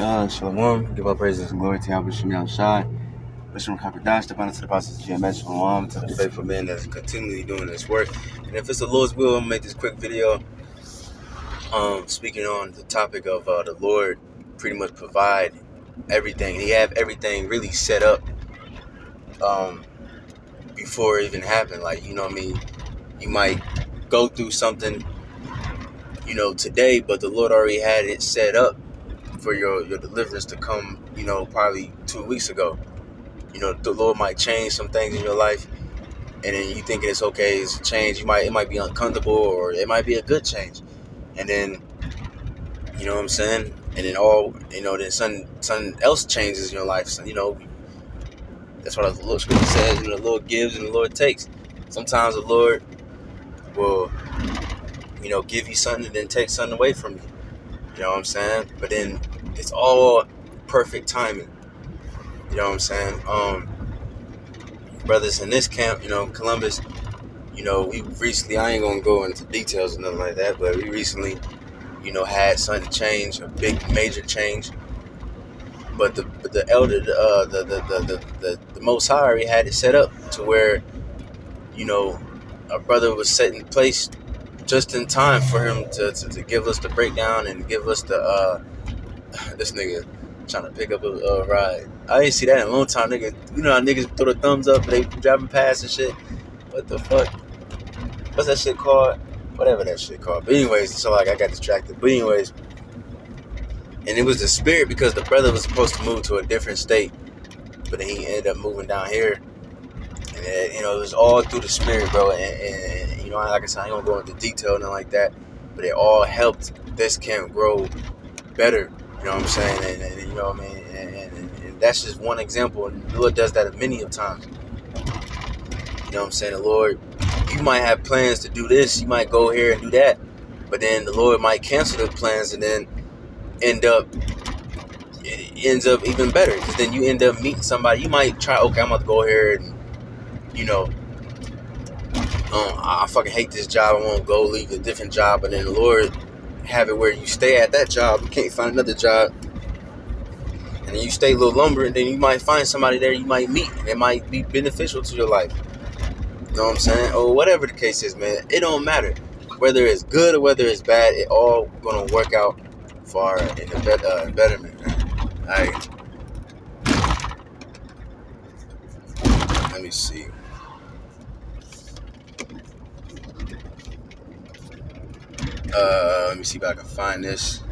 Shalom. Give all praises and glory to Yahweh Shem Shai. Bishop Kakadash, step on to the process of GMS. Shalom to the faithful men that's continually doing this work. And if it's the Lord's will, I'm gonna make this quick video speaking on the topic of the Lord pretty much provide everything. He have everything really set up before it even happened. Like, you know what I mean? You might go through something, today, but the Lord already had it set up for your deliverance to come, probably 2 weeks ago. The Lord might change some things in your life, and then you thinking it's okay, it's a change. It might be uncomfortable, or it might be a good change. And then, you know what I'm saying? And then then something else changes in your life. So, that's what the Lord scripture says. The Lord gives and the Lord takes. Sometimes the Lord will, give you something and then take something away from you. You know what I'm saying? But then it's all perfect timing. You know what I'm saying? Brothers in this camp, Columbus, we recently, I ain't gonna go into details or nothing like that, but we recently, had something change, a big major change. But the elder, the Most High already had it set up to where, our brother was set in place just in time for him to give us the breakdown and give us the this nigga trying to pick up a ride. I didn't see that in a long time, nigga. You know how niggas throw the thumbs up, they driving past and shit. What the fuck? What's that shit called? Whatever that shit called. But anyways, so I got distracted. But anyways, and it was the spirit, because the brother was supposed to move to a different state, but then he ended up moving down here. And it was all through the spirit, bro. And like I said, I ain't gonna go into detail and nothing like that, but it all helped this camp grow better. You know what I'm saying? And you know what I mean? And that's just one example. And the Lord does that many of times. You know what I'm saying? The Lord, you might have plans to do this, you might go here and do that, but then the Lord might cancel the plans, and then it ends up even better, because then you end up meeting somebody. You might try, okay, I'm about to go here and, I fucking hate this job, I want to go leave a different job, and then the Lord have it where you stay at that job, you can't find another job, and then you stay a little longer, and then you might find somebody there you might meet, and it might be beneficial to your life. You know what I'm saying? Or whatever the case is, man, it don't matter whether it's good or whether it's bad. It all gonna work out for in the betterment, man. All right, let me see. Let me see if I can find this.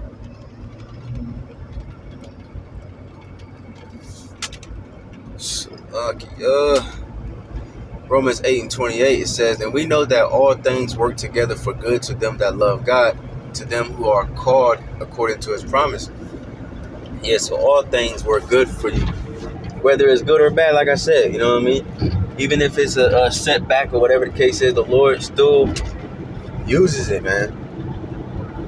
Romans 8:28, it says, and we know that all things work together for good to them that love God, to them who are called according to his promise. Yes, so all things work good for you, whether it's good or bad. Like I said, you know what I mean? Even if it's a setback or whatever the case is, the Lord still uses it, man.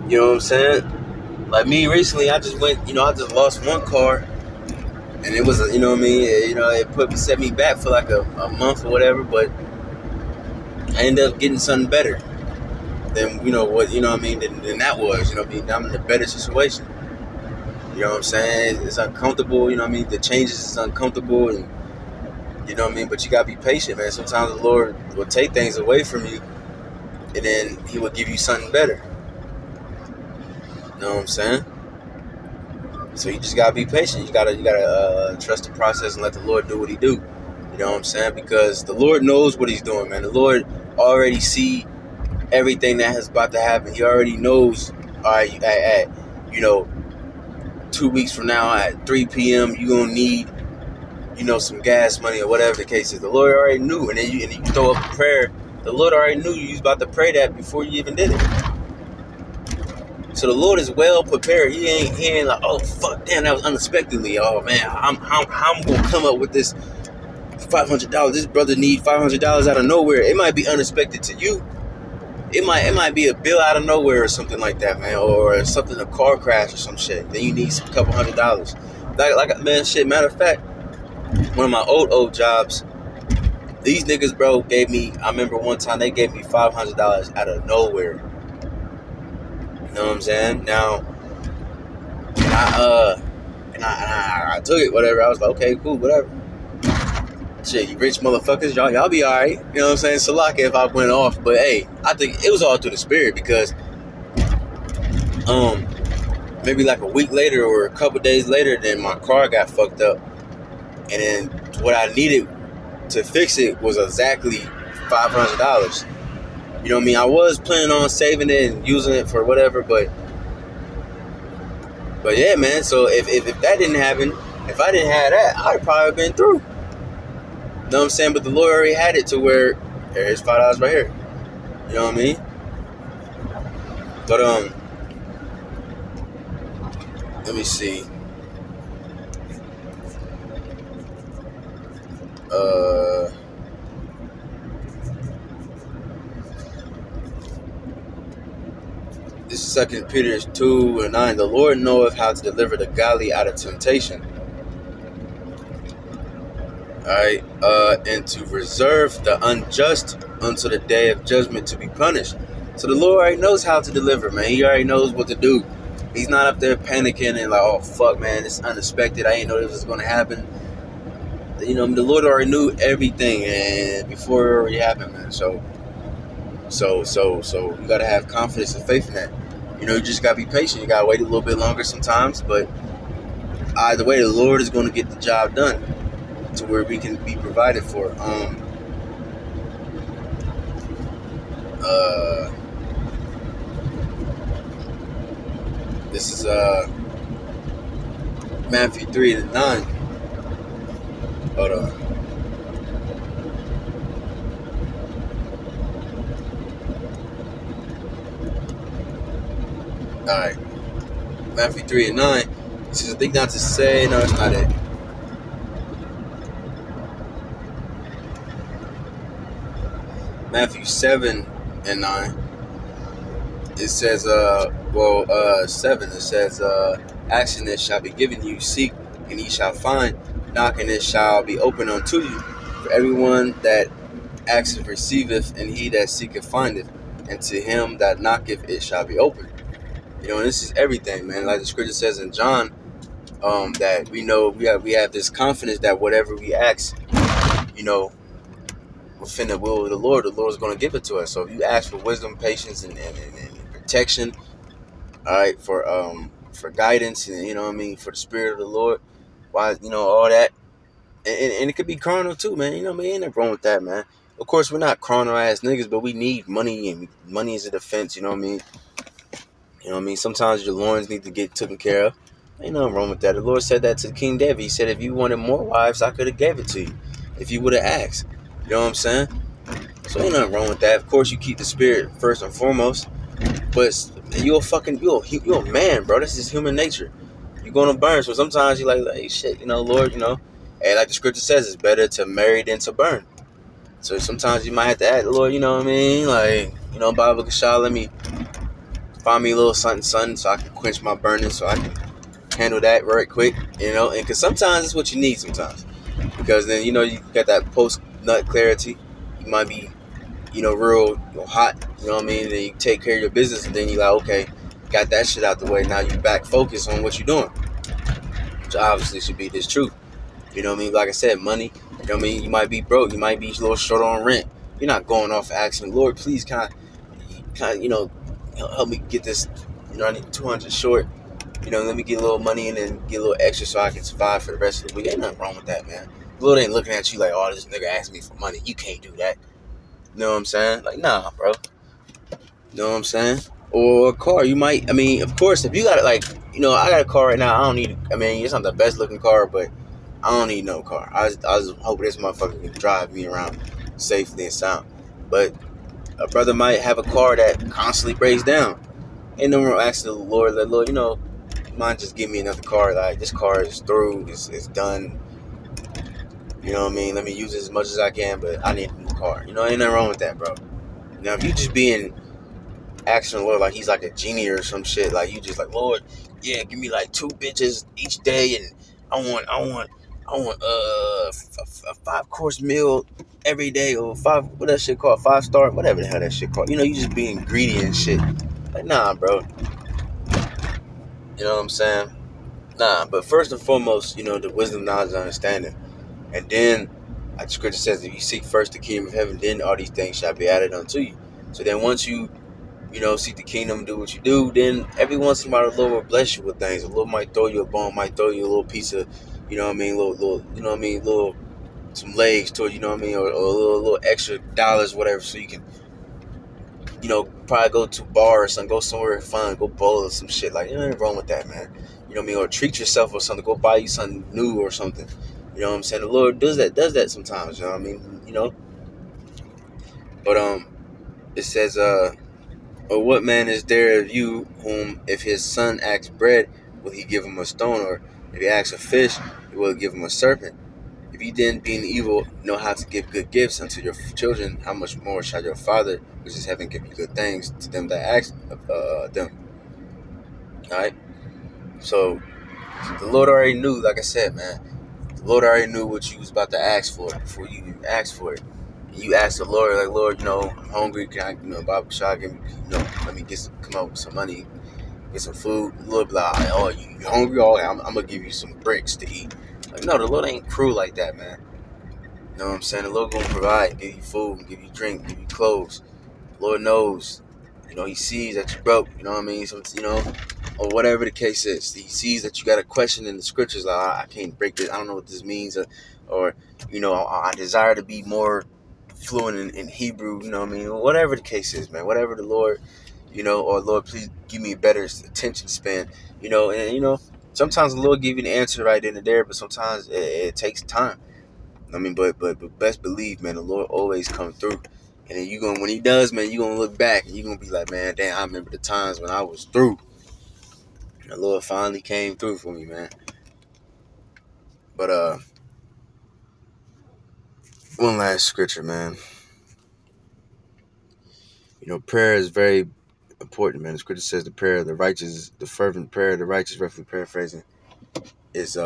You know what I'm saying? Like me recently, I just went, I just lost one car, and it was, it set me back for like a month or whatever, but I ended up getting something better than, than that was, I'm in a better situation. You know what I'm saying? It's uncomfortable, the changes is uncomfortable, and, but you gotta be patient, man. Sometimes the Lord will take things away from you, and then he will give you something better. You know what I'm saying? So you just gotta be patient. You gotta trust the process and let the Lord do what he do. You know what I'm saying? Because the Lord knows what he's doing, man. The Lord already see everything that is about to happen. He already knows. All right, at 2 weeks from now at 3 p.m. you gonna need, some gas money or whatever the case is. The Lord already knew, and then you throw up a prayer. The Lord already knew you was about to pray that before you even did it. So the Lord is well prepared. He ain't like, oh fuck, damn, that was unexpectedly. Oh man, I'm gonna come up with this $500. This brother need $500 out of nowhere. It might be unexpected to you. It might be a bill out of nowhere or something like that, man, or something, a car crash or some shit. Then you need a couple $100. Like man, shit. Matter of fact, one of my old jobs, these niggas, bro, gave me. I remember one time they gave me $500 out of nowhere. You know what I'm saying? Now, And I took it, whatever. I was like, okay, cool, whatever. Shit, you rich motherfuckers, y'all be alright. You know what I'm saying? Salaka if I went off. But hey, I think it was all through the spirit because maybe like a week later or a couple days later, then my car got fucked up. And then what I needed to fix it was exactly $500. You know what I mean? I was planning on saving it and using it for whatever, but yeah, man. So if that didn't happen, if I didn't have that, I'd probably been through. You know what I'm saying? But the Lord already had it to where here's $5 right here. You know what I mean? But let me see. This is 2 Peter 2:9. The Lord knoweth how to deliver the godly out of temptation. Alright, and to reserve the unjust until the day of judgment to be punished. So the Lord already knows how to deliver, man. He already knows what to do. He's not up there panicking and like, oh fuck, man, it's unexpected. I didn't know this was gonna happen. You know, the Lord already knew everything and before it already happened, man. So you gotta have confidence and faith in that. You know, you just gotta be patient. You gotta wait a little bit longer sometimes, but either way, the Lord is gonna get the job done to where we can be provided for. This is Matthew 3:9. Hold on. Alright. Matthew 3:9. It says, I think not to say, no, it's not it. Matthew 7:9. It says, 7, it says, ask and it shall be given you, seek and ye shall find, knock and it shall be opened unto you. For everyone that asketh receiveth, and he that seeketh findeth, and to him that knocketh it shall be opened. You know, and this is everything, man. Like the scripture says in John, that we know we have this confidence that whatever we ask, you know, within the will of the Lord is going to give it to us. So if you ask for wisdom, patience, and protection, all right, for guidance, and you know what I mean, for the spirit of the Lord, why, you know, all that, and it could be carnal too, man. You know what I mean? Ain't nothing wrong with that, man. Of course, we're not carnal ass niggas, but we need money, and money is a defense. You know what I mean? You know what I mean? Sometimes your loins need to get taken care of. Ain't nothing wrong with that. The Lord said that to King David. He said, if you wanted more wives, I could have gave it to you if you would have asked. You know what I'm saying? So ain't nothing wrong with that. Of course, you keep the spirit first and foremost. But you're a man, bro. This is human nature. You're going to burn. So sometimes you're like, hey, shit, you know, Lord, you know. And like the scripture says, it's better to marry than to burn. So sometimes you might have to ask the Lord, you know what I mean? Like, you know, Bible Kashah, let me find me a little something so I can quench my burning, so I can handle that right quick, you know. And because sometimes it's what you need sometimes. Because then, you know, you got that post-nut clarity. You might be, you know, real hot, you know what I mean? And then you take care of your business, and then you're like, okay, got that shit out the way. Now you back focus on what you're doing. Which obviously should be this truth. You know what I mean? Like I said, money, you know what I mean? You might be broke. You might be a little short on rent. You're not going off asking, Lord, please, can I, you know, help me get this, you know, I need 200 short. You know, let me get a little money and then get a little extra so I can survive for the rest of the week. Ain't nothing wrong with that, man. The Lord ain't looking at you like, oh, this nigga asked me for money. You can't do that. You know what I'm saying? Like, nah, bro. You know what I'm saying? Or a car. You might, I mean, of course, if you got it, like, you know, I got a car right now. I don't need, I mean, it's not the best looking car, but I don't need no car. I was hoping this motherfucker can drive me around safely and sound. But a brother might have a car that constantly breaks down. Ain't no more asking the Lord, like, Lord, you know, mind just give me another car. Like, this car is through, it's done. You know what I mean? Let me use it as much as I can, but I need a new car. You know, ain't nothing wrong with that, bro. Now, if you just being asking the Lord like he's like a genie or some shit, like you just like, Lord, yeah, give me like 2 bitches each day, and I want a 5-course meal every day, or what that shit called, 5-star, whatever the hell that shit called. You know, you just being greedy and shit. Like, nah, bro. You know what I'm saying? Nah, but first and foremost, the wisdom, knowledge, and understanding. And then, like the scripture says, if you seek first the kingdom of heaven, then all these things shall be added unto you. So then once you, seek the kingdom and do what you do, then every once in a while the Lord will bless you with things. The Lord might throw you a bone, might throw you a little piece of, little some legs to it, or a little extra dollars, whatever, so you can, probably go to a bar or something, go somewhere fun, go bowl or some shit. Like, nothing wrong with that, man. Or treat yourself or something, go buy you something new or something. You know what I'm saying? The Lord does that sometimes, you know what I mean? But it says, or what man is there of you whom if his son asks bread, will he give him a stone? Or if he asks a fish, he will give him a serpent? If ye then, being evil, know how to give good gifts unto your children, how much more shall your Father, which is heaven, give you good things to them that ask them? All right. So the Lord already knew, like I said, man. The Lord already knew what you was about to ask for before you even asked for it. And you asked the Lord, like, Lord, I'm hungry. Can I, Bob Shah, give me, let me come up with some money, get some food. The Lord be like, oh, you hungry? Oh, I'm gonna give you some bricks to eat. Like, no, the Lord ain't cruel like that, man. You know what I'm saying? The Lord gonna provide, give you food, give you drink, give you clothes. The Lord knows. He sees that you broke. You know what I mean? So, or whatever the case is. He sees that you got a question in the scriptures, like, I can't break this. I don't know what this means. Or I desire to be more fluent in Hebrew. You know what I mean? Whatever the case is, man. Whatever the Lord, or Lord, please give me a better attention span. Sometimes the Lord give you the answer right in there, but sometimes it takes time. I mean, but best believe, man, the Lord always come through. And then when he does, man, you gonna look back and you gonna be like, man, damn, I remember the times when I was through. And the Lord finally came through for me, man. But one last scripture, man. Prayer is very important, man. The scripture says the prayer of the righteous, the fervent prayer of the righteous, roughly paraphrasing, is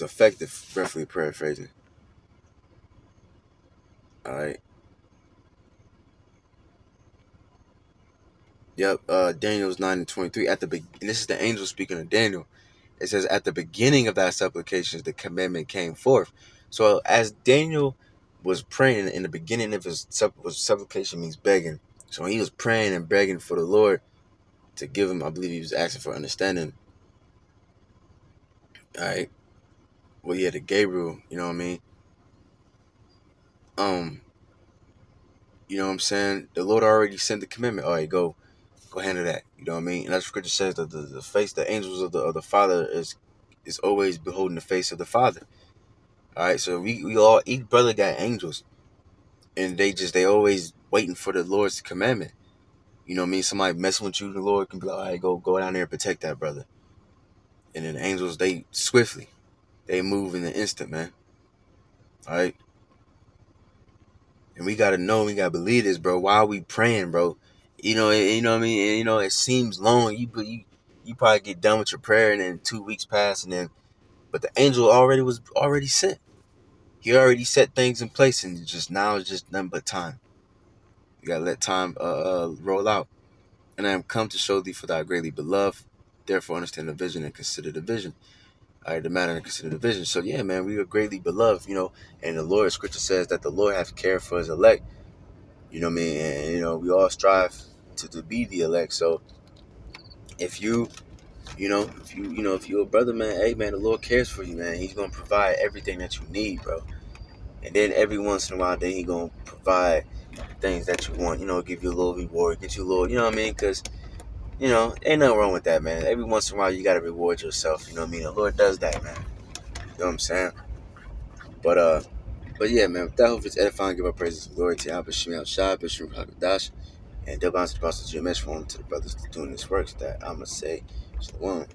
effective, roughly paraphrasing. All right. Yep. Daniel's 9:23. And this is the angel speaking to Daniel. It says, at the beginning of thy supplications, the commandment came forth. So as Daniel was praying in the beginning of his supplication means begging. So when he was praying and begging for the Lord to give him, I believe he was asking for understanding. All right. Well, yeah, to Gabriel, you know what I mean? You know what I'm saying? The Lord already sent the commandment. All right, go handle that. You know what I mean? And that's what scripture says that the face, the angels of the Father is always beholding the face of the Father. All right, so we all, each brother got angels, and they always waiting for the Lord's commandment. You know what I mean? Somebody messing with you, the Lord can be like, all right, go down there and protect that brother. And then the angels, they move in an instant, man. All right. And we gotta know, we gotta believe this, bro. Why are we praying, bro? You know what I mean? And, it seems long. You probably get done with your prayer, and then 2 weeks pass, but the angel was already sent. He already set things in place, and now it's just nothing but time. You gotta let time roll out. And I am come to show thee for thy greatly beloved. Therefore understand the vision and consider the vision. All right, the matter and consider the vision. So yeah, man, we are greatly beloved, and the Lord, scripture says that the Lord has care for his elect. You know what I mean? And we all strive to be the elect. So if you if you're a brother, man, hey man, the Lord cares for you, man. He's gonna provide everything that you need, bro. And then every once in a while, then he gonna provide things that you want. Give you a little reward, get you a little, you know what I mean? Because ain't nothing wrong with that, man. Every once in a while, you gotta reward yourself. You know what I mean? The Lord does that, man. You know what I'm saying? But yeah, man. With that, hope it's edifying. Give our praises and glory to Abba Shemi Al-Shai, Bishop Hakadash, and double honors to the apostles GMS for to the brothers doing this works that I'ma say. Shalom.